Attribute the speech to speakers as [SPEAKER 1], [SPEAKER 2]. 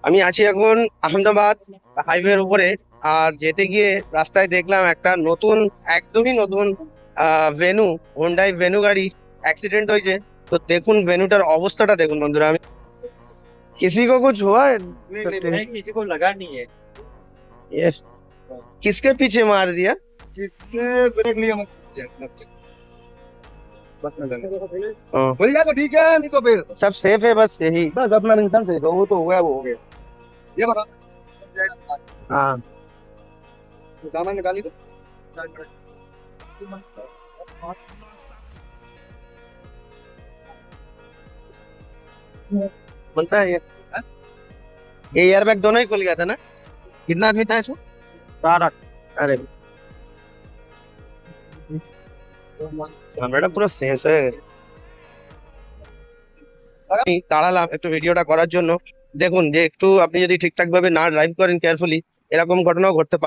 [SPEAKER 1] আমি আছি এখন আহমেদাবাদ হাইওয়ের উপরে। আর যেতে গিয়ে রাস্তায় দেখলাম একটা নতুন, একদমই নতুন ভেনু, হোন্ডাই ভেনু গাড়ি অ্যাক্সিডেন্ট হয়েছে। তো দেখুন ভেনুটার অবস্থাটা দেখুন বন্ধুরা। আমি किसी को कुछ हुआ है?
[SPEAKER 2] नहीं, किसी को लगा नहीं है।
[SPEAKER 1] ये किसके पीछे मार दिया?
[SPEAKER 2] किसने ब्रेक लिया मुझसे?
[SPEAKER 1] हाँ,
[SPEAKER 2] मिल जाएगा ठीक है, नहीं तो फिर
[SPEAKER 1] सब सेफ है, बस यही।
[SPEAKER 2] बस अपना इंसान से वो तो हुआ, वो हो गया। ये बता,
[SPEAKER 1] हाँ,
[SPEAKER 2] सामान निकाली तो
[SPEAKER 1] बोलता है ये एयरबैग दोनों ही खुल गया था ना? कितना आदमी था इसमें? 4 8। अरे সামনেটা পুরো শেষ হয়ে গেছে। আমি দাঁড়ালাম একটু ভিডিওটা করার জন্য। দেখুন যে একটু আপনি যদি ঠিকঠাক ভাবে না ড্রাইভ করেন কেয়ারফুলি, এরকম ঘটনাও ঘটতে পারে।